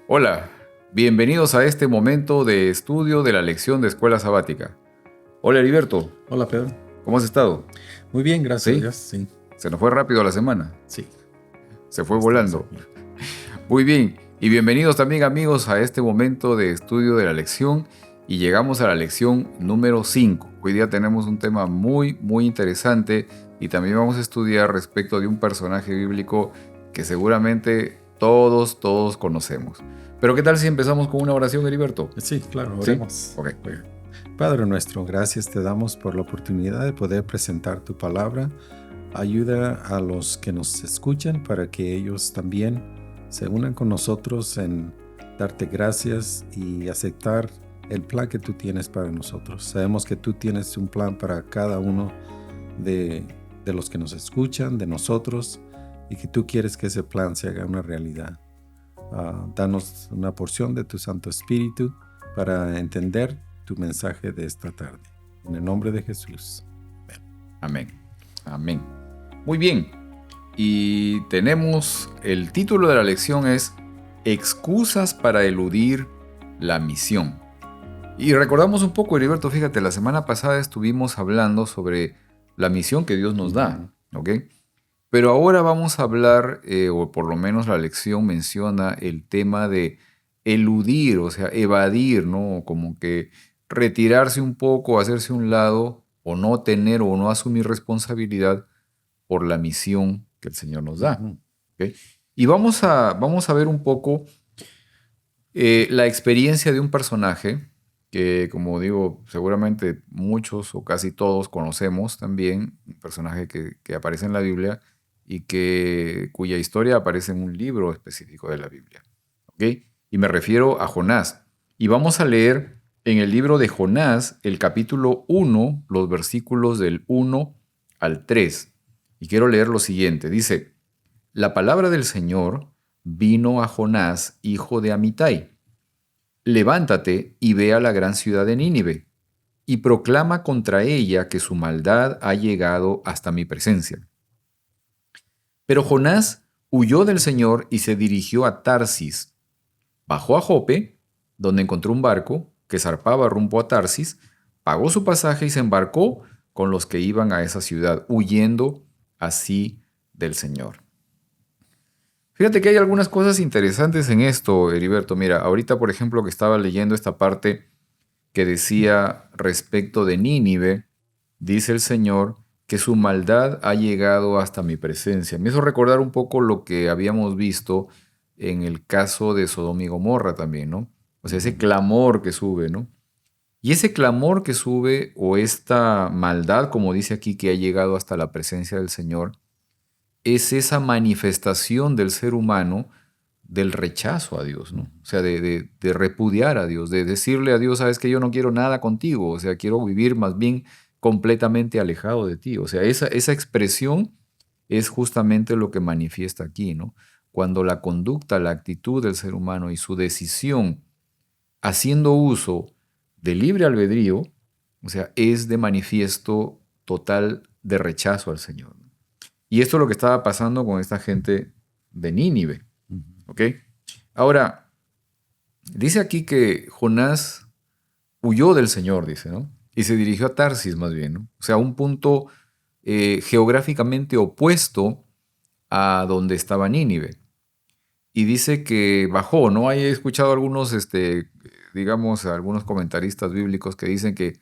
Hola, bienvenidos a este momento de estudio de la lección de Escuela Sabática. Hola Heriberto. Hola Pedro. ¿Cómo has estado? Muy bien, gracias ¿Sí? a Dios. Sí. Se nos fue rápido la semana. Sí. Se fue volando. Muy bien. Y bienvenidos también amigos a este momento de estudio de la lección. Y llegamos a la lección número 5. Hoy día tenemos un tema muy interesante y también vamos a estudiar respecto de un personaje bíblico que seguramente todos conocemos. Pero ¿qué tal si empezamos con una oración, Heriberto? Sí, claro, oremos. ¿Sí? Ok. Padre nuestro, gracias te damos por la oportunidad de poder presentar tu palabra. Ayuda a los que nos escuchan para que ellos también se unan con nosotros en darte gracias y aceptar el plan que tú tienes para nosotros. Sabemos que tú tienes un plan para cada uno de los que nos escuchan, de nosotros, y que tú quieres que ese plan se haga una realidad. Danos una porción de tu Santo Espíritu para entender tu mensaje de esta tarde. En el nombre de Jesús. Amén. Amén. Muy bien. Y tenemos el título de la lección es Excusas para eludir la misión. Y recordamos un poco, Heriberto, fíjate, la semana pasada estuvimos hablando sobre la misión que Dios nos da, ¿ok? Pero ahora vamos a hablar, o por lo menos la lección menciona el tema de eludir, o sea, evadir, ¿no? Como que retirarse un poco, hacerse a un lado, o no tener o no asumir responsabilidad por la misión que el Señor nos da. ¿Okay? Y vamos a ver un poco la experiencia de un personaje que, como digo, seguramente muchos o casi todos conocemos también, un personaje que aparece en la Biblia y cuya historia aparece en un libro específico de la Biblia. ¿Okay? Y me refiero a Jonás. Y vamos a leer en el libro de Jonás el capítulo 1, los versículos del 1 al 3. Y quiero leer lo siguiente. Dice, la palabra del Señor vino a Jonás, hijo de Amitai. Levántate y ve a la gran ciudad de Nínive, y proclama contra ella que su maldad ha llegado hasta mi presencia. Pero Jonás huyó del Señor y se dirigió a Tarsis. Bajó a Jope, donde encontró un barco que zarpaba rumbo a Tarsis, pagó su pasaje y se embarcó con los que iban a esa ciudad, huyendo así del Señor. Fíjate que hay algunas cosas interesantes en esto, Heriberto. Mira, ahorita, por ejemplo, que estaba leyendo esta parte que decía respecto de Nínive, dice el Señor que su maldad ha llegado hasta mi presencia. Me hizo recordar un poco lo que habíamos visto en el caso de Sodoma y Gomorra también, ¿no? O sea, ese clamor que sube, ¿no? Y ese clamor que sube, o esta maldad, como dice aquí, que ha llegado hasta la presencia del Señor, es esa manifestación del ser humano del rechazo a Dios, ¿no? O sea, de repudiar a Dios, de decirle a Dios, sabes que yo no quiero nada contigo, o sea, quiero vivir más bien completamente alejado de ti. O sea, esa expresión es justamente lo que manifiesta aquí, ¿no? Cuando la conducta, la actitud del ser humano y su decisión, haciendo uso de libre albedrío, o sea, es de manifiesto total de rechazo al Señor. Y esto es lo que estaba pasando con esta gente de Nínive. ¿Ok? Ahora, dice aquí que Jonás huyó del Señor, dice, ¿no? Y se dirigió a Tarsis más bien, ¿no? O sea, un punto geográficamente opuesto a donde estaba Nínive. Y dice que bajó, ¿no? Ahí he escuchado algunos, digamos, algunos comentaristas bíblicos que dicen que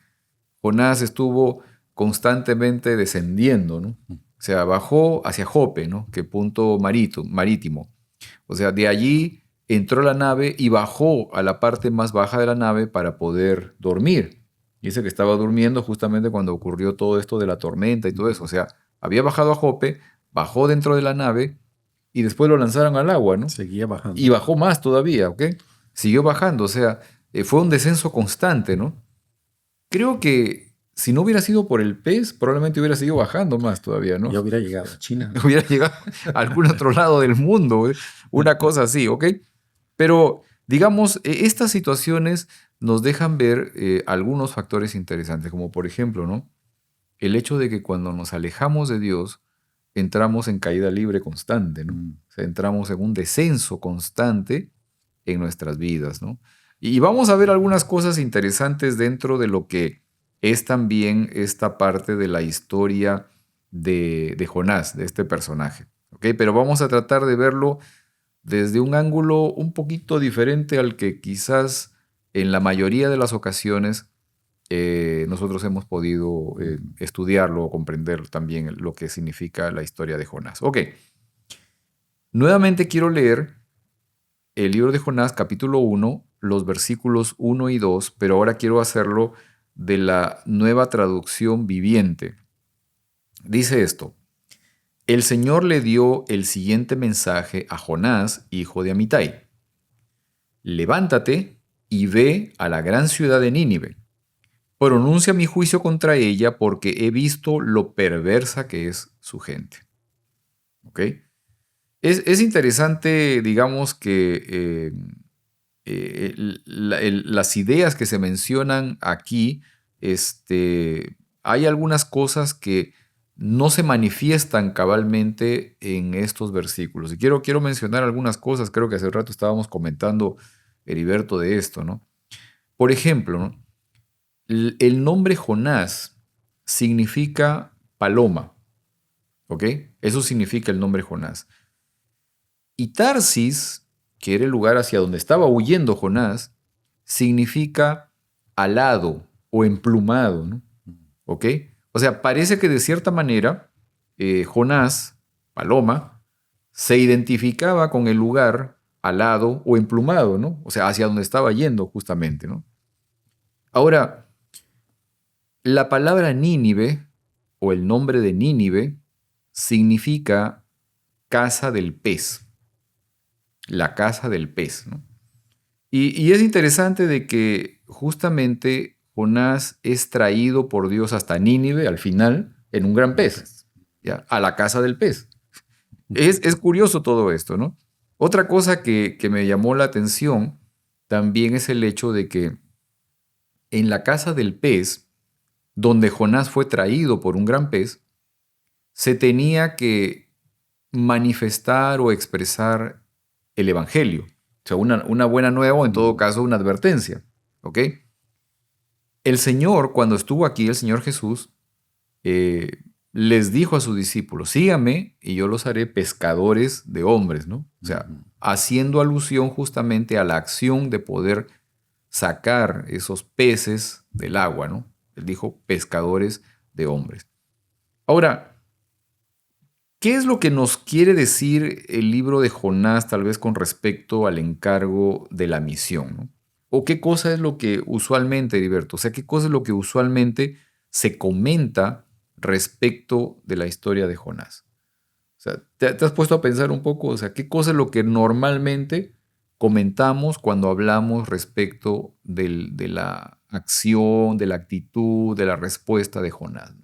Jonás estuvo constantemente descendiendo, ¿no? O sea, bajó hacia Jope, ¿no? Que punto marítimo. O sea, de allí entró la nave y bajó a la parte más baja de la nave para poder dormir. Dice que estaba durmiendo justamente cuando ocurrió todo esto de la tormenta y todo eso. O sea, había bajado a Jope, bajó dentro de la nave y después lo lanzaron al agua, ¿no? Seguía bajando. Y bajó más todavía, ¿ok? Siguió bajando, o sea, fue un descenso constante, ¿no? Creo que si no hubiera sido por el pez, probablemente hubiera seguido bajando más todavía, ¿no? Ya hubiera llegado a China. Hubiera llegado a algún otro lado del mundo, una cosa así, ¿ok? Pero, digamos, estas situaciones nos dejan ver algunos factores interesantes, como por ejemplo, ¿no? El hecho de que cuando nos alejamos de Dios, entramos en caída libre constante, ¿no? O sea, entramos en un descenso constante en nuestras vidas, ¿no? Y vamos a ver algunas cosas interesantes dentro de lo que es también esta parte de la historia de Jonás, de este personaje, ¿ok? Pero vamos a tratar de verlo desde un ángulo un poquito diferente al que quizás en la mayoría de las ocasiones nosotros hemos podido estudiarlo o comprender también lo que significa la historia de Jonás. Ok, nuevamente quiero leer el libro de Jonás, capítulo 1, los versículos 1 y 2, pero ahora quiero hacerlo de la nueva traducción viviente. Dice esto: el Señor le dio el siguiente mensaje a Jonás, hijo de Amitai: levántate y ve a la gran ciudad de Nínive. Pronuncia mi juicio contra ella porque he visto lo perversa que es su gente. ¿Ok? Es interesante, digamos, que las ideas que se mencionan aquí, hay algunas cosas que no se manifiestan cabalmente en estos versículos. Y quiero mencionar algunas cosas, creo que hace rato estábamos comentando, Heriberto, de esto, ¿no? Por ejemplo, ¿no? El nombre Jonás significa paloma, ¿ok? Eso significa el nombre Jonás. Y Tarsis, que era el lugar hacia donde estaba huyendo Jonás, significa alado o emplumado, ¿no? ¿Ok? O sea, parece que de cierta manera Jonás, paloma, se identificaba con el lugar alado o emplumado, ¿no? O sea, hacia donde estaba yendo justamente, ¿no? Ahora, la palabra Nínive o el nombre de Nínive significa casa del pez, la casa del pez, ¿no? Y es interesante de que justamente Jonás es traído por Dios hasta Nínive al final en un gran pez, ¿ya? A la casa del pez. Es curioso todo esto, ¿no? Otra cosa que me llamó la atención también es el hecho de que en la casa del pez, donde Jonás fue traído por un gran pez, se tenía que manifestar o expresar el Evangelio. O sea, una buena nueva o en todo caso una advertencia. ¿Ok? El Señor, cuando estuvo aquí, el Señor Jesús, les dijo a sus discípulos: síganme y yo los haré pescadores de hombres, ¿no? O sea, haciendo alusión justamente a la acción de poder sacar esos peces del agua, ¿no? Él dijo pescadores de hombres. Ahora, ¿qué es lo que nos quiere decir el libro de Jonás tal vez con respecto al encargo de la misión, ¿no? ¿O qué cosa es lo que usualmente, Heriberto? O sea, ¿qué cosa es lo que usualmente se comenta respecto de la historia de Jonás? O sea, ¿te has puesto a pensar un poco? O sea, ¿qué cosa es lo que normalmente comentamos cuando hablamos respecto de la acción, de la actitud, de la respuesta de Jonás?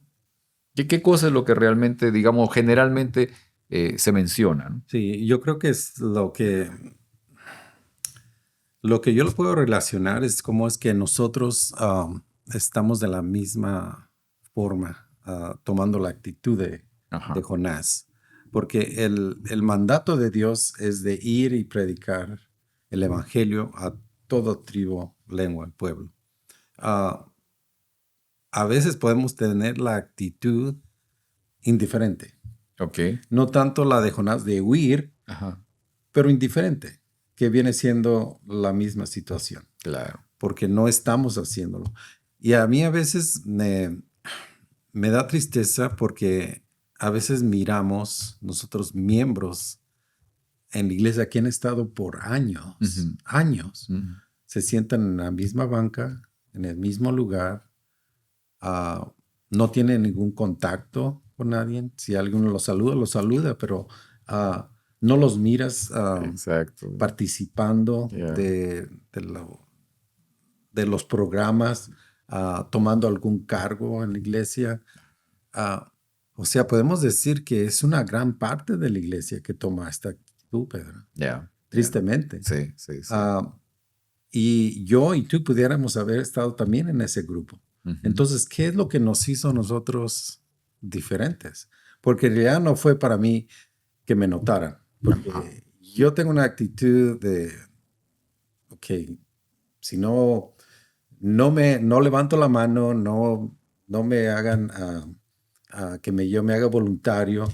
¿Qué cosa es lo que realmente, digamos, generalmente se menciona, ¿no? Sí, yo creo que es lo que yo lo puedo relacionar es cómo es que nosotros estamos de la misma forma, tomando la actitud de Ajá. Jonás. Porque el mandato de Dios es de ir y predicar el evangelio a todo tribu, lengua, pueblo. Ah, a veces podemos tener la actitud indiferente. Ok. No tanto la de Jonás de huir, Ajá. pero indiferente, que viene siendo la misma situación, Claro. porque no estamos haciéndolo. Y a mí a veces me da tristeza porque a veces miramos nosotros miembros en la iglesia que han estado por años, Ujú. años, Ujú. se sientan en la misma banca, en el mismo lugar, no tienen ningún contacto con nadie. Si alguien los saluda, pero no los miras Exacto. participando Yeah. de los programas, tomando algún cargo en la iglesia. Ah, o sea, podemos decir que es una gran parte de la iglesia que toma esta actitud, Pedro. Yeah. Yeah. Tristemente. Sí, sí, sí. Ah, Y yo y tú pudiéramos haber estado también en ese grupo. Ujú. Entonces, ¿qué es lo que nos hizo a nosotros diferentes? Porque en realidad no fue para mí que me notaran, porque yo tengo una actitud de, ok, si no levanto la mano, no me hagan yo me haga voluntario.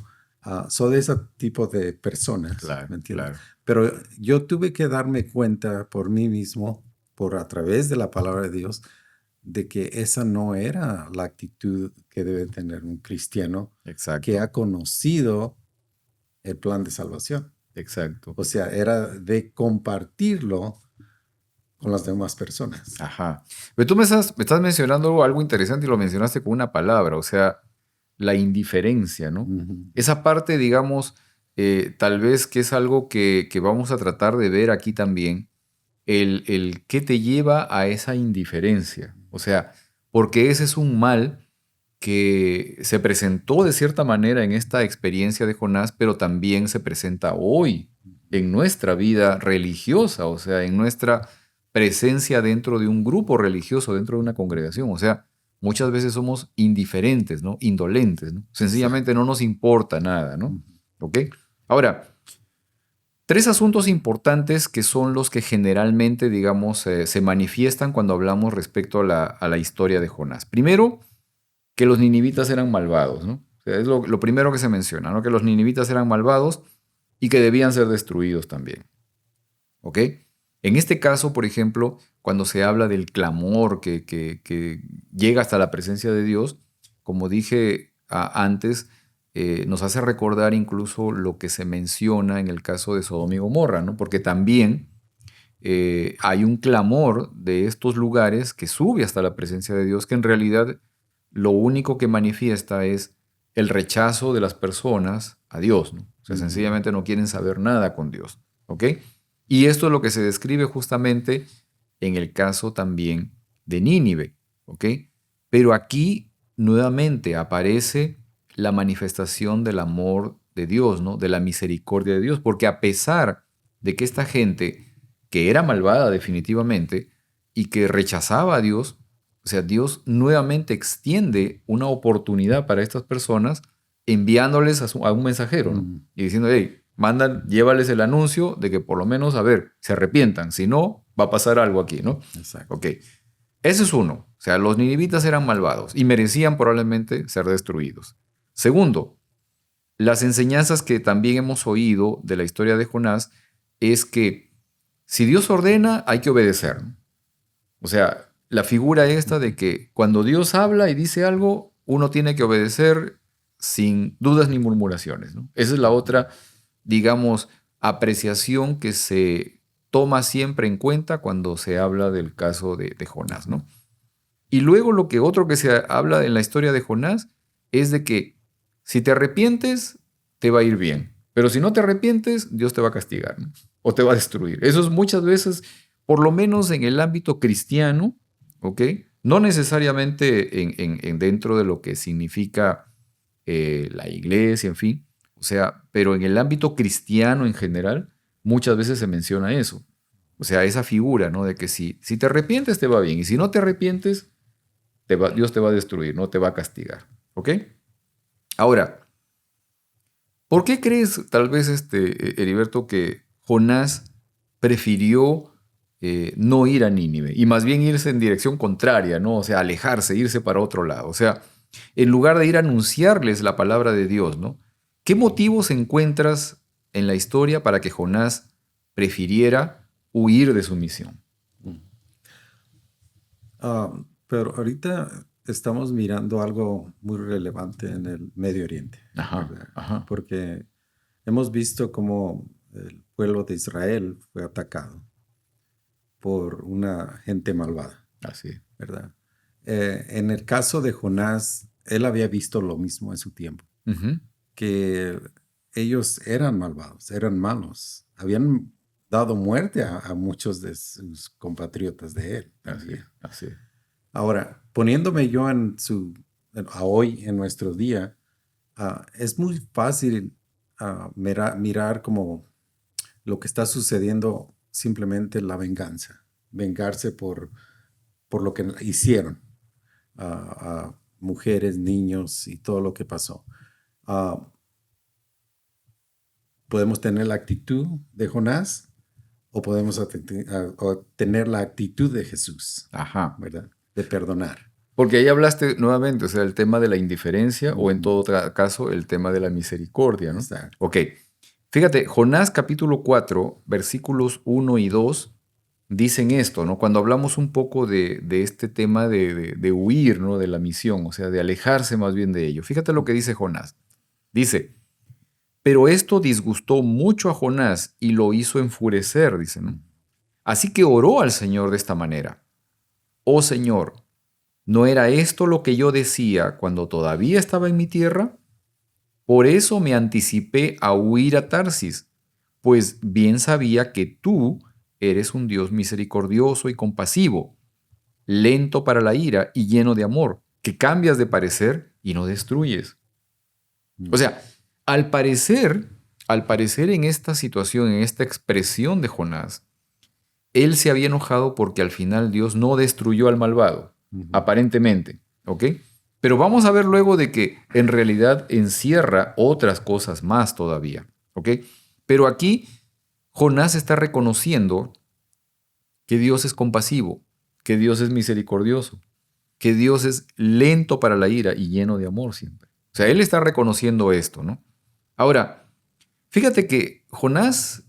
Soy de ese tipo de personas, Claro, ¿me entiendes? claro. Pero yo tuve que darme cuenta por mí mismo, a través de la palabra de Dios, de que esa no era la actitud que debe tener un cristiano que Exacto, ha conocido el plan de salvación. exacto. O sea, era de compartirlo con las demás personas. Ajá. Pero tú me estás mencionando algo interesante y lo mencionaste con una palabra, o sea, la indiferencia, ¿no? Ujú. Esa parte, digamos, tal vez que es algo que vamos a tratar de ver aquí también, el qué te lleva a esa indiferencia. O sea, porque ese es un mal que se presentó de cierta manera en esta experiencia de Jonás, pero también se presenta hoy en nuestra vida religiosa, o sea, en nuestra presencia dentro de un grupo religioso, dentro de una congregación. O sea, muchas veces somos indiferentes, ¿no? Indolentes, ¿no? Sencillamente Exacto. no nos importa nada, ¿no? Ujú. ¿Ok? Ahora, tres asuntos importantes que son los que generalmente, digamos, se manifiestan cuando hablamos respecto a la historia de Jonás. Primero, que los ninivitas eran malvados, ¿no? O sea, es lo primero que se menciona, ¿no? Que los ninivitas eran malvados y que debían ser destruidos también, ¿ok? En este caso, por ejemplo, cuando se habla del clamor que llega hasta la presencia de Dios, como dije antes, nos hace recordar incluso lo que se menciona en el caso de Sodoma y Gomorra, ¿no? Porque también hay un clamor de estos lugares que sube hasta la presencia de Dios, que en realidad lo único que manifiesta es el rechazo de las personas a Dios, ¿no? O sea, Ujú. sencillamente no quieren saber nada con Dios, ¿ok? Y esto es lo que se describe justamente en el caso también de Nínive, ¿ok? Pero aquí nuevamente aparece la manifestación del amor de Dios, ¿no? De la misericordia de Dios, porque a pesar de que esta gente que era malvada definitivamente y que rechazaba a Dios, o sea, Dios nuevamente extiende una oportunidad para estas personas enviándoles a un mensajero, ¿no? Ujú. Y diciendo, hey, mandan, llévales el anuncio de que por lo menos, a ver, se arrepientan, si no, va a pasar algo aquí, ¿no? Exacto. Ok, ese es uno, o sea, los ninivitas eran malvados y merecían probablemente ser destruidos. Segundo, las enseñanzas que también hemos oído de la historia de Jonás es que si Dios ordena, hay que obedecer, ¿no? O sea, la figura esta de que cuando Dios habla y dice algo, uno tiene que obedecer sin dudas ni murmuraciones, ¿no? Esa es la otra, digamos, apreciación que se toma siempre en cuenta cuando se habla del caso de Jonás, ¿no? Y luego otro que se habla en la historia de Jonás es de que si te arrepientes, te va a ir bien. Pero si no te arrepientes, Dios te va a castigar, ¿no? O te va a destruir. Eso es muchas veces, por lo menos en el ámbito cristiano, ¿ok? No necesariamente dentro de lo que significa la iglesia, en fin. O sea, pero en el ámbito cristiano en general, muchas veces se menciona eso. O sea, esa figura, ¿no? De que si te arrepientes, te va bien. Y si no te arrepientes, Dios te va a destruir, no te va a castigar. ¿Ok? Ahora, ¿por qué crees, tal vez, Heriberto, que Jonás prefirió no ir a Nínive y más bien irse en dirección contraria, ¿no? O sea, alejarse, irse para otro lado. O sea, en lugar de ir a anunciarles la palabra de Dios, ¿no? ¿Qué motivos encuentras en la historia para que Jonás prefiriera huir de su misión? Ujú. Pero ahorita estamos mirando algo muy relevante en el Medio Oriente, Ajá, ¿verdad? ajá, Porque hemos visto cómo el pueblo de Israel fue atacado por una gente malvada, así. ¿verdad? En el caso de Jonás, él había visto lo mismo en su tiempo, Ujú. que ellos eran malvados, eran malos, habían dado muerte a muchos de sus compatriotas de él Así, también. así. Ahora, poniéndome yo a hoy, en nuestro día, es muy fácil mirar como lo que está sucediendo simplemente la venganza, vengarse por lo que hicieron a mujeres, niños y todo lo que pasó. Podemos tener la actitud de Jonás o podemos tener la actitud de Jesús, Ajá. ¿verdad? De perdonar. Porque ahí hablaste nuevamente, o sea, el tema de la indiferencia o en todo caso el tema de la misericordia, ¿no? Exacto. Ok. Fíjate, Jonás capítulo 4, versículos 1 y 2 dicen esto, ¿no? Cuando hablamos un poco de este tema de huir, ¿no? De la misión, o sea, de alejarse más bien de ello. Fíjate lo que dice Jonás. Dice, pero esto disgustó mucho a Jonás y lo hizo enfurecer, dice, ¿no? Así que oró al Señor de esta manera. Oh Señor, ¿no era esto lo que yo decía cuando todavía estaba en mi tierra? Por eso me anticipé a huir a Tarsis, pues bien sabía que tú eres un Dios misericordioso y compasivo, lento para la ira y lleno de amor, que cambias de parecer y no destruyes. O sea, al parecer en esta situación, en esta expresión de Jonás, él se había enojado porque al final Dios no destruyó al malvado, aparentemente, ¿ok? Pero vamos a ver luego de que en realidad encierra otras cosas más todavía, ¿ok? Pero aquí Jonás está reconociendo que Dios es compasivo, que Dios es misericordioso, que Dios es lento para la ira y lleno de amor siempre. O sea, él está reconociendo esto, ¿no? Ahora, fíjate que Jonás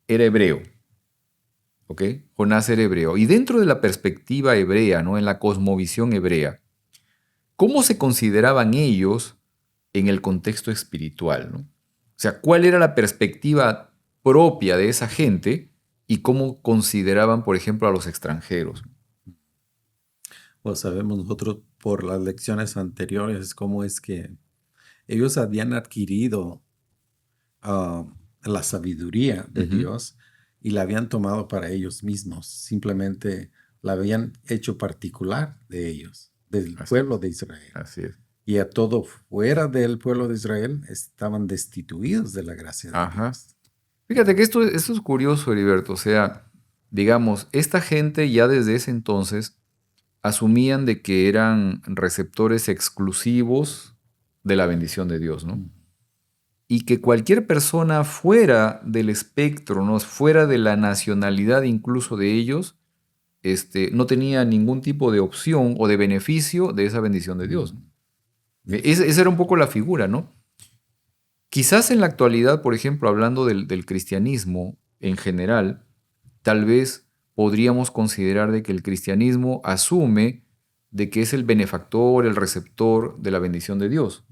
era hebreo, ¿ok? Jonás era hebreo. Y dentro de la perspectiva hebrea, ¿no? En la cosmovisión hebrea, ¿cómo se consideraban ellos en el contexto espiritual, ¿no? O sea, ¿cuál era la perspectiva propia de esa gente y cómo consideraban, por ejemplo, a los extranjeros? Pues sabemos nosotros por las lecciones anteriores cómo es que ellos habían adquirido la sabiduría de Dios y la habían tomado para ellos mismos. Simplemente la habían hecho particular de ellos, del pueblo de Israel. Así es. Y a todo fuera del pueblo de Israel estaban destituidos de la gracia de Dios. Fíjate que esto es curioso, Heriberto. O sea, digamos, esta gente ya desde ese entonces asumían de que eran receptores exclusivos de la bendición de Dios, ¿no? Y que cualquier persona fuera del espectro, ¿no? Fuera de la nacionalidad incluso de ellos, no tenía ningún tipo de opción o de beneficio de esa bendición de Dios. Esa era un poco la figura, ¿no? Quizás en la actualidad, por ejemplo, hablando del cristianismo en general, tal vez podríamos considerar de que el cristianismo asume de que es el benefactor, el receptor de la bendición de Dios.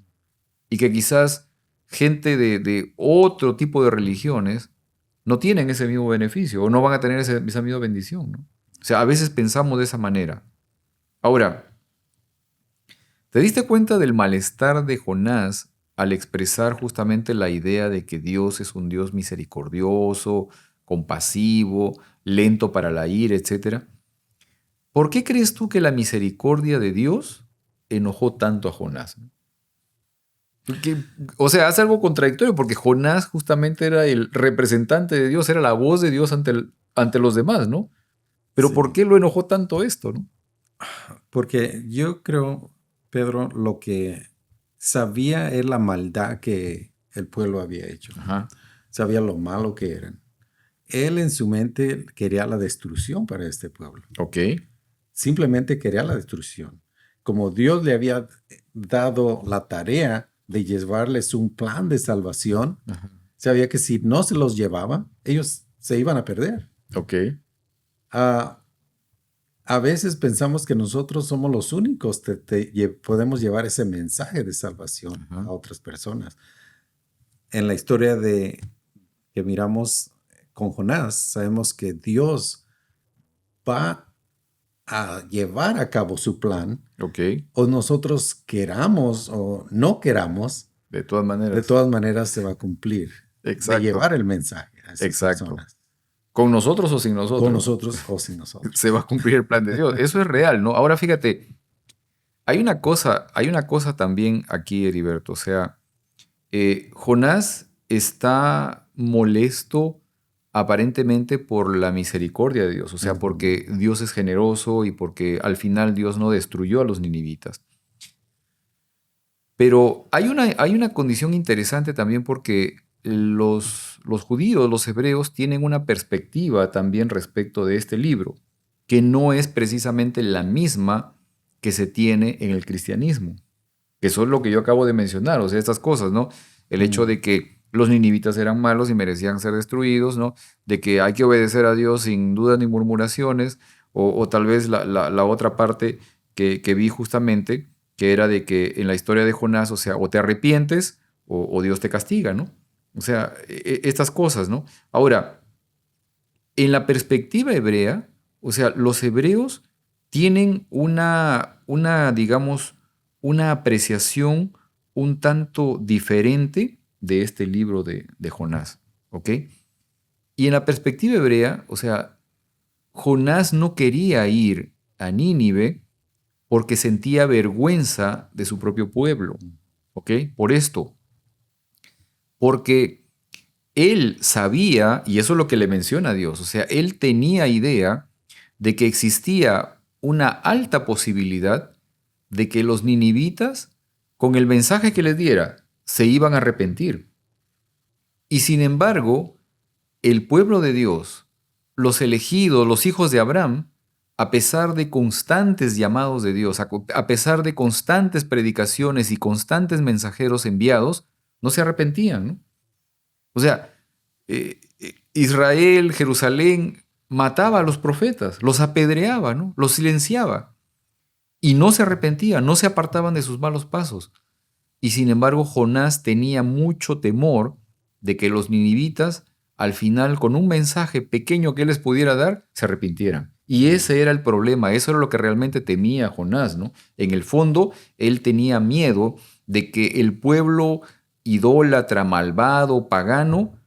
Y que quizás gente de otro tipo de religiones no tienen ese mismo beneficio o no van a tener esa misma bendición, ¿no? O sea, a veces pensamos de esa manera. Ahora, ¿te diste cuenta del malestar de Jonás al expresar justamente la idea de que Dios es un Dios misericordioso, compasivo, lento para la ira, etcétera? ¿Por qué crees tú que la misericordia de Dios enojó tanto a Jonás? Porque, o sea, hace algo contradictorio porque Jonás justamente era el representante de Dios, era la voz de Dios ante los demás, ¿no? Pero Sí. ¿por qué lo enojó tanto esto, no? Porque yo creo, Pedro, lo que sabía es la maldad que el pueblo había hecho. Ajá. Sabía lo malo que eran. Él en su mente quería la destrucción para este pueblo. Ok. Simplemente quería la destrucción. Como Dios le había dado la tarea de llevarles un plan de salvación, Ajá. sabía que si no se los llevaba, ellos se iban a perder. Ok. A veces pensamos que nosotros somos los únicos que podemos llevar ese mensaje de salvación Ajá. a otras personas. En la historia que miramos con Jonás, sabemos que Dios va a llevar a cabo su plan, Ok. o nosotros queramos o no queramos, De todas maneras. de todas maneras se va a cumplir. Exacto. De llevar el mensaje a esas Exacto. personas. ¿Con nosotros o sin nosotros? Con nosotros o sin nosotros. Se va a cumplir el plan de Dios. Eso es real, ¿no? Ahora fíjate, hay una cosa también aquí, Heriberto. O sea, Jonás está molesto aparentemente por la misericordia de Dios, o sea, porque Dios es generoso y porque al final Dios no destruyó a los ninivitas. Pero hay una condición interesante también porque los judíos, los hebreos, tienen una perspectiva también respecto de este libro, que no es precisamente la misma que se tiene en el cristianismo, que eso es lo que yo acabo de mencionar, o sea, estas cosas, ¿no? El hecho de que los ninivitas eran malos y merecían ser destruidos, ¿no? De que hay que obedecer a Dios sin dudas ni murmuraciones, o tal vez la otra parte que vi justamente, que era de que en la historia de Jonás, o sea, o te arrepientes o Dios te castiga, ¿no? O sea, estas cosas, ¿no? Ahora, en la perspectiva hebrea, o sea, los hebreos tienen digamos, una apreciación un tanto diferente de este libro de Jonás, ¿ok? Y en la perspectiva hebrea, o sea, Jonás no quería ir a Nínive porque sentía vergüenza de su propio pueblo, ¿ok? Por esto, porque él sabía, y eso es lo que le menciona a Dios, o sea, él tenía idea de que existía una alta posibilidad de que los ninivitas, con el mensaje que les diera, se iban a arrepentir. Y sin embargo, el pueblo de Dios, los elegidos, los hijos de Abraham, a pesar de constantes llamados de Dios, a pesar de constantes predicaciones y constantes mensajeros enviados, no se arrepentían, ¿no? O sea, Israel, Jerusalén, mataba a los profetas, los apedreaba, ¿no? Los silenciaba. Y no se arrepentían, no se apartaban de sus malos pasos. Y sin embargo, Jonás tenía mucho temor de que los ninivitas, al final, con un mensaje pequeño que él les pudiera dar, se arrepintieran. Y ese era el problema, eso era lo que realmente temía Jonás, ¿no? En el fondo, él tenía miedo de que el pueblo idólatra, malvado, pagano,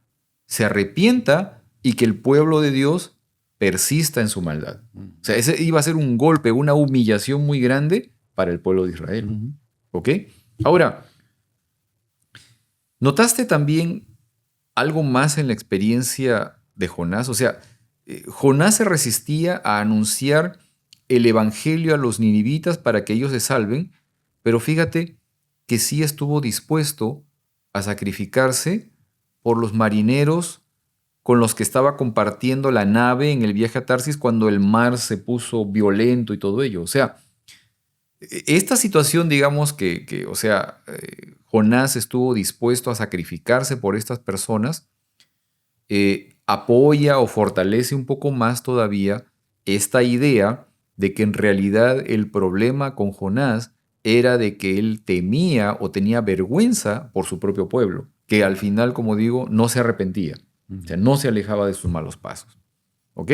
se arrepienta y que el pueblo de Dios persista en su maldad. O sea, ese iba a ser un golpe, una humillación muy grande para el pueblo de Israel. ¿Ok? Ahora, ¿notaste también algo más en la experiencia de Jonás? O sea, Jonás se resistía a anunciar el evangelio a los ninivitas para que ellos se salven, pero fíjate que sí estuvo dispuesto a sacrificarse por los marineros con los que estaba compartiendo la nave en el viaje a Tarsis cuando el mar se puso violento y todo ello. O sea, esta situación, digamos o sea, Jonás estuvo dispuesto a sacrificarse por estas personas, apoya o fortalece un poco más todavía esta idea de que en realidad el problema con Jonás era de que él temía o tenía vergüenza por su propio pueblo, que al final, como digo, no se arrepentía, o sea, no se alejaba de sus malos pasos. ¿Ok?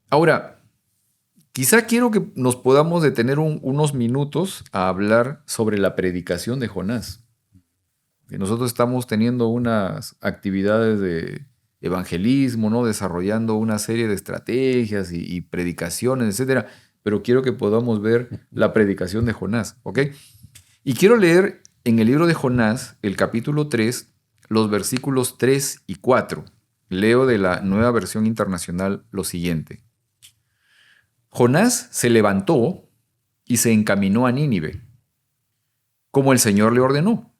Ahora, quizá quiero que nos podamos detener unos minutos a hablar sobre la predicación de Jonás. Que nosotros estamos teniendo unas actividades de evangelismo, ¿no? Desarrollando una serie de estrategias y predicaciones, etcétera. Pero quiero que podamos ver la predicación de Jonás, ¿ok? Y quiero leer en el libro de Jonás, el capítulo 3, los versículos 3 y 4. Leo de la Nueva Versión Internacional lo siguiente. Jonás se levantó y se encaminó a Nínive, como el Señor le ordenó.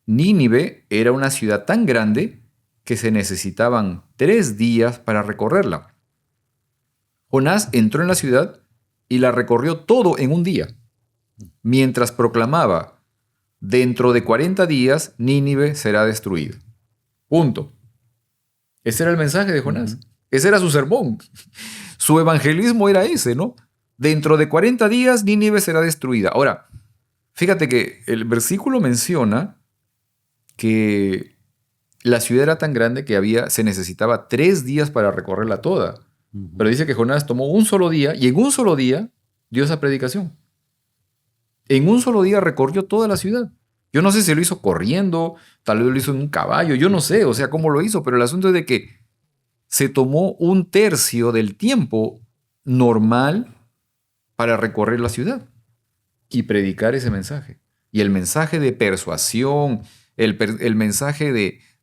Nínive era una ciudad tan grande que se necesitaban 3 días para recorrerla. Jonás entró en la ciudad y la recorrió todo en un día, mientras proclamaba: dentro de 40 días Nínive será destruida. Punto. Ese era el mensaje de Jonás. Ese era su sermón. Su evangelismo era ese, ¿no? Dentro de 40 días Nínive será destruida. Ahora, fíjate que el versículo menciona que la ciudad era tan grande que se necesitaba 3 días para recorrerla toda. Pero dice que Jonás tomó un solo día y en un solo día dio esa predicación. En un solo día recorrió toda la ciudad. Yo no sé si lo hizo corriendo, tal vez lo hizo en un caballo, yo no sé, o sea, cómo lo hizo, pero el asunto es de que se tomó 1/3 del tiempo normal para recorrer la ciudad y predicar ese mensaje. Y el mensaje de persuasión, el mensaje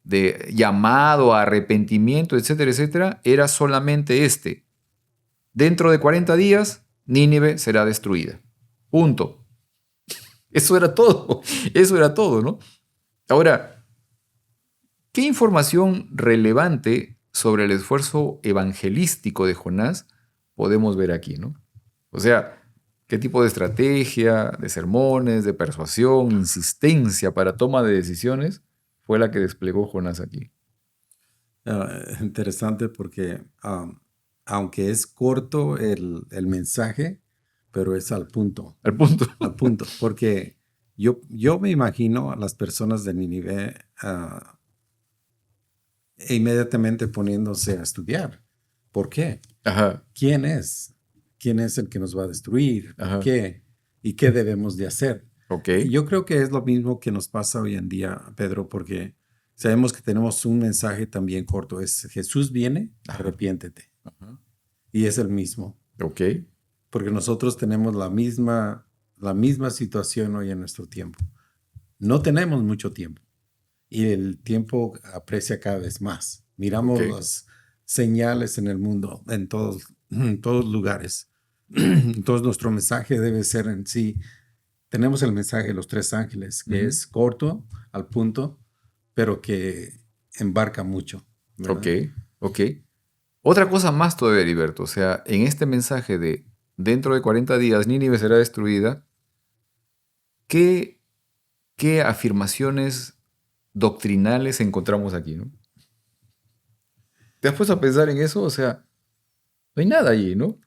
de llamado a arrepentimiento, etcétera, etcétera, era solamente este. Dentro de 40 días, Nínive será destruida. Punto. Eso era todo. Eso era todo, ¿no? Ahora, ¿qué información relevante sobre el esfuerzo evangelístico de Jonás podemos ver aquí, ¿no? O sea, ¿qué tipo de estrategia, de sermones, de persuasión, insistencia para toma de decisiones fue la que desplegó Jonás aquí? Interesante porque aunque es corto el mensaje, pero es al punto. Al punto. Al punto. Porque yo me imagino a las personas de Nínive inmediatamente poniéndose a estudiar. ¿Por qué? Ajá. ¿Quién es? ¿Quién es el que nos va a destruir? ¿Por Ajá. qué? ¿Y qué debemos de hacer? Ok. Y yo creo que es lo mismo que nos pasa hoy en día, Pedro, porque sabemos que tenemos un mensaje también corto. Es Jesús viene, Ajá. arrepiéntete. Ajá. Y es el mismo. Ok. Porque nosotros tenemos la misma situación hoy en nuestro tiempo. No tenemos mucho tiempo. Y el tiempo aprecia cada vez más. Miramos Ok. las señales en el mundo, en todos lugares. Entonces nuestro mensaje debe ser en sí. Tenemos el mensaje de los tres ángeles, que es corto, al punto, pero que embarca mucho, ¿verdad? Ok. Ok. Otra cosa más todavía, Heriberto. O sea, en este mensaje de dentro de 40 días Nínive será destruida, ¿qué afirmaciones doctrinales encontramos aquí, ¿no? ¿Te has puesto a pensar en eso? O sea, no hay nada allí, ¿no?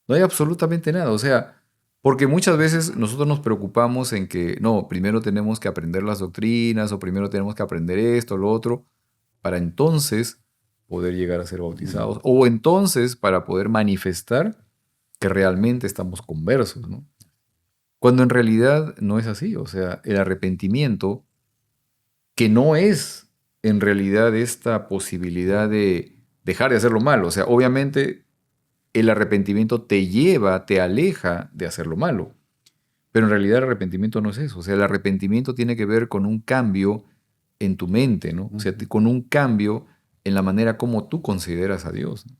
No hay absolutamente nada. O sea, porque muchas veces nosotros nos preocupamos en que, no, primero tenemos que aprender las doctrinas o primero tenemos que aprender esto, lo otro, para entonces poder llegar a ser bautizados o entonces para poder manifestar que realmente estamos conversos, ¿no? Cuando en realidad no es así. O sea, el arrepentimiento, que no es en realidad esta posibilidad de dejar de hacer lo malo. O sea, obviamente el arrepentimiento te lleva, te aleja de hacer lo malo. Pero en realidad el arrepentimiento no es eso. O sea, el arrepentimiento tiene que ver con un cambio en tu mente, ¿no? O sea, con un cambio en la manera como tú consideras a Dios, ¿no?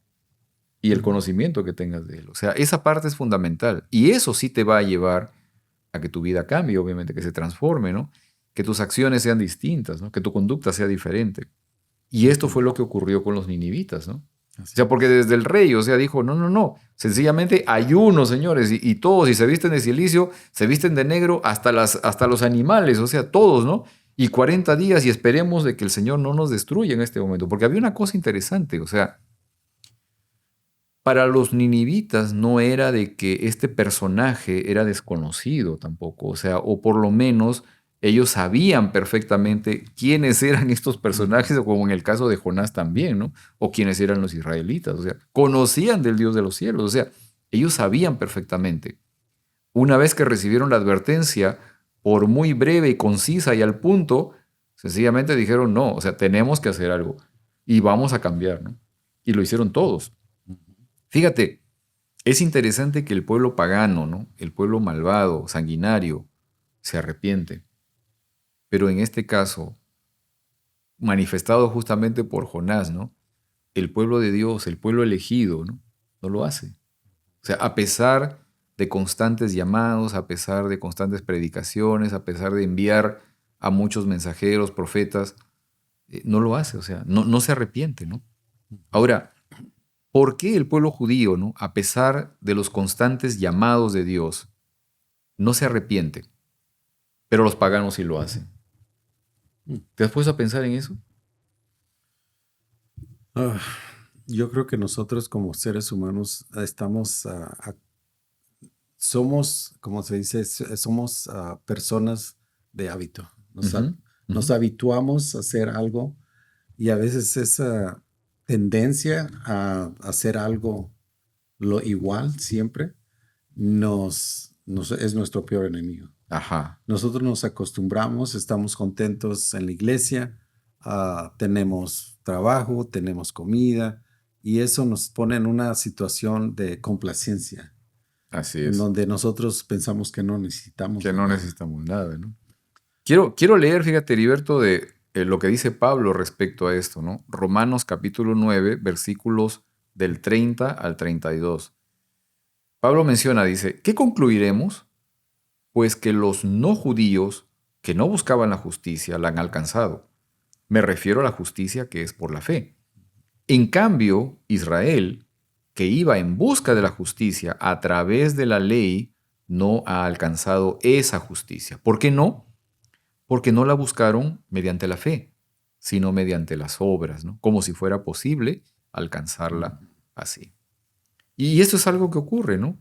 Y el conocimiento que tengas de Él. O sea, esa parte es fundamental. Y eso sí te va a llevar a que tu vida cambie, obviamente, que se transforme, ¿no? Que tus acciones sean distintas, ¿no? Que tu conducta sea diferente. Y esto fue lo que ocurrió con los ninivitas, ¿no? O sea, porque desde el rey, o sea, dijo, no, no, no, sencillamente ayuno, señores, y todos, si se visten de cilicio, se visten de negro, hasta los animales, o sea, todos, ¿no? Y 40 días y esperemos de que el Señor no nos destruya en este momento, porque había una cosa interesante, o sea, para los ninivitas no era de que este personaje era desconocido tampoco, o sea, o por lo menos ellos sabían perfectamente quiénes eran estos personajes, o como en el caso de Jonás también, ¿no? O quiénes eran los israelitas, o sea, conocían del Dios de los cielos, o sea, ellos sabían perfectamente. Una vez que recibieron la advertencia, por muy breve y concisa y al punto, sencillamente dijeron, no, o sea, tenemos que hacer algo y vamos a cambiar, ¿no? Y lo hicieron todos. Fíjate, es interesante que el pueblo pagano, ¿no? El pueblo malvado, sanguinario, se arrepiente. Pero en este caso, manifestado justamente por Jonás, ¿no? El pueblo de Dios, el pueblo elegido, ¿no? No lo hace. O sea, a pesar de constantes llamados, a pesar de constantes predicaciones, a pesar de enviar a muchos mensajeros, profetas, no lo hace. O sea, no se arrepiente, ¿no? Ahora, ¿por qué el pueblo judío, ¿no? A pesar de los constantes llamados de Dios, no se arrepiente? Pero los paganos sí lo hacen. ¿Te has puesto a pensar en eso? Yo creo que nosotros como seres humanos somos, como se dice, somos personas de hábito. Nos habituamos a hacer algo y a veces esa tendencia a hacer algo lo igual siempre es nuestro peor enemigo. Ajá. Nosotros nos acostumbramos, estamos contentos en la iglesia, tenemos trabajo, tenemos comida y eso nos pone en una situación de complacencia, Así en es. donde nosotros pensamos que no necesitamos Que no nada. necesitamos nada, ¿no? Quiero leer, fíjate, Heriberto, de lo que dice Pablo respecto a esto, ¿no? Romanos capítulo 9, versículos del 30 al 32. Pablo menciona, dice, ¿qué concluiremos? Pues que los no judíos que no buscaban la justicia la han alcanzado. Me refiero a la justicia que es por la fe. En cambio, Israel, que iba en busca de la justicia a través de la ley, no ha alcanzado esa justicia. ¿Por qué no? Porque no la buscaron mediante la fe, sino mediante las obras, ¿no? Como si fuera posible alcanzarla así. Y esto es algo que ocurre, ¿no?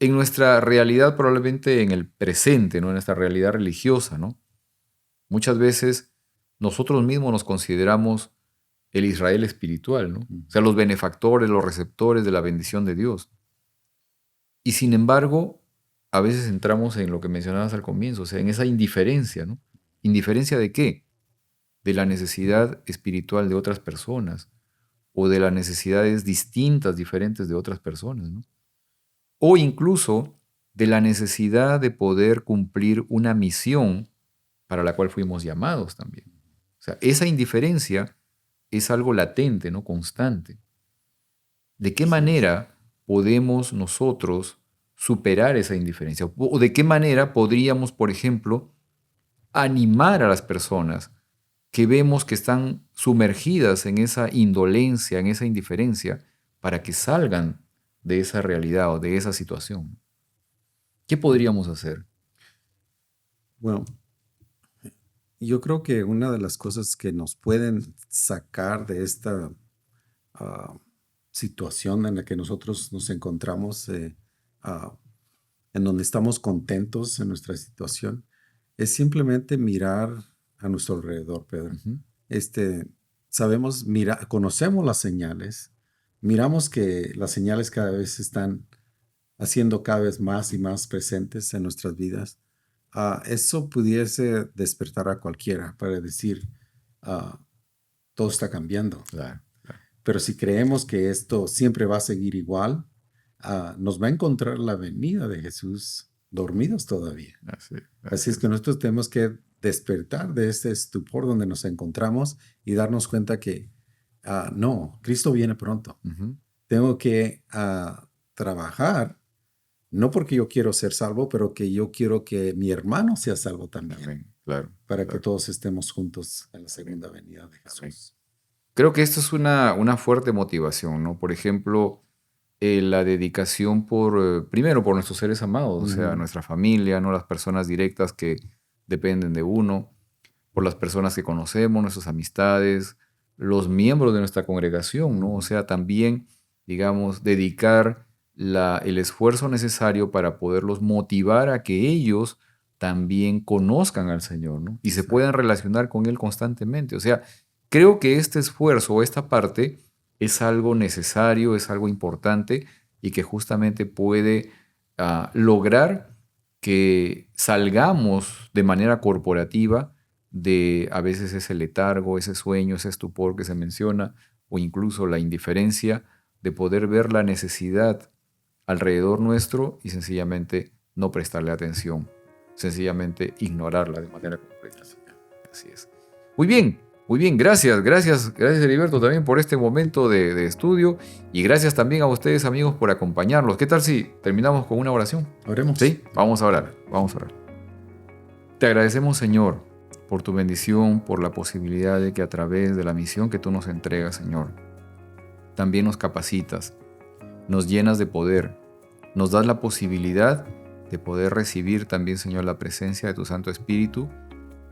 En nuestra realidad, probablemente en el presente, ¿no? En nuestra realidad religiosa, ¿no? Muchas veces nosotros mismos nos consideramos el Israel espiritual, ¿no? O sea, los benefactores, los receptores de la bendición de Dios. Y sin embargo, a veces entramos en lo que mencionabas al comienzo, o sea, en esa indiferencia, ¿no? ¿Indiferencia de qué? De la necesidad espiritual de otras personas o de las necesidades distintas, diferentes de otras personas, ¿no? O incluso de la necesidad de poder cumplir una misión para la cual fuimos llamados también. O sea, esa indiferencia es algo latente, ¿no? Constante. ¿De qué manera podemos nosotros superar esa indiferencia? ¿O de qué manera podríamos, por ejemplo, animar a las personas que vemos que están sumergidas en esa indolencia, en esa indiferencia, para que salgan de esa realidad o de esa situación? ¿Qué podríamos hacer? Bueno, yo creo que una de las cosas que nos pueden sacar de esta situación en la que nosotros nos encontramos, en donde estamos contentos en nuestra situación, es simplemente mirar a nuestro alrededor, Pedro. Sabemos, conocemos las señales, miramos que las señales cada vez se están haciendo cada vez más y más presentes en nuestras vidas. Eso pudiese despertar a cualquiera para decir, todo está cambiando. Claro. Pero si creemos que esto siempre va a seguir igual, nos va a encontrar la venida de Jesús dormidos todavía. Así es que nosotros tenemos que despertar de este estupor donde nos encontramos y darnos cuenta que no, Cristo viene pronto. Uh-huh. Tengo que trabajar, no porque yo quiero ser salvo, pero que yo quiero que mi hermano sea salvo también. Amén. Claro, para que todos estemos juntos en la segunda venida de Jesús. Amén. Creo que esto es una fuerte motivación, ¿no? Por ejemplo, la dedicación primero por nuestros seres amados, o sea, nuestra familia, ¿no? Las personas directas que dependen de uno, por las personas que conocemos, nuestras amistades, los miembros de nuestra congregación, ¿no? O sea, también, digamos, dedicar el esfuerzo necesario para poderlos motivar a que ellos también conozcan al Señor, ¿no? Y se puedan relacionar con Él constantemente. O sea, creo que este esfuerzo o esta parte es algo necesario, es algo importante y que justamente puede lograr que salgamos de manera corporativa de a veces ese letargo, ese sueño, ese estupor que se menciona, o incluso la indiferencia de poder ver la necesidad alrededor nuestro y sencillamente no prestarle atención, sencillamente ignorarla de manera completa. Así es. Muy bien, gracias Heriberto también por este momento de estudio y gracias también a ustedes amigos por acompañarnos. ¿Qué tal si terminamos con una oración? Oremos. Sí, vamos a orar. Te agradecemos, Señor, por tu bendición, por la posibilidad de que a través de la misión que tú nos entregas, Señor, también nos capacitas, nos llenas de poder, nos das la posibilidad de poder recibir también, Señor, la presencia de tu Santo Espíritu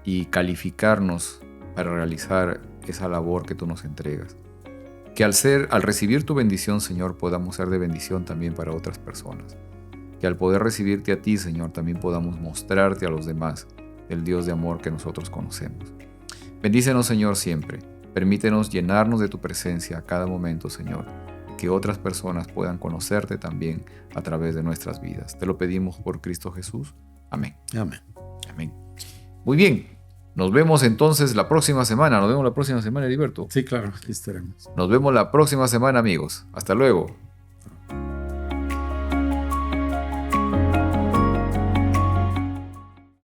y calificarnos para realizar esa labor que tú nos entregas. Que al recibir tu bendición, Señor, podamos ser de bendición también para otras personas. Que al poder recibirte a ti, Señor, también podamos mostrarte a los demás el Dios de amor que nosotros conocemos. Bendícenos, Señor, siempre. Permítenos llenarnos de tu presencia a cada momento, Señor. Que otras personas puedan conocerte también a través de nuestras vidas. Te lo pedimos por Cristo Jesús. Amén. Amén. Amén. Muy bien. Nos vemos entonces la próxima semana. Heriberto. Sí, claro, aquí estaremos. Nos vemos la próxima semana, amigos. Hasta luego.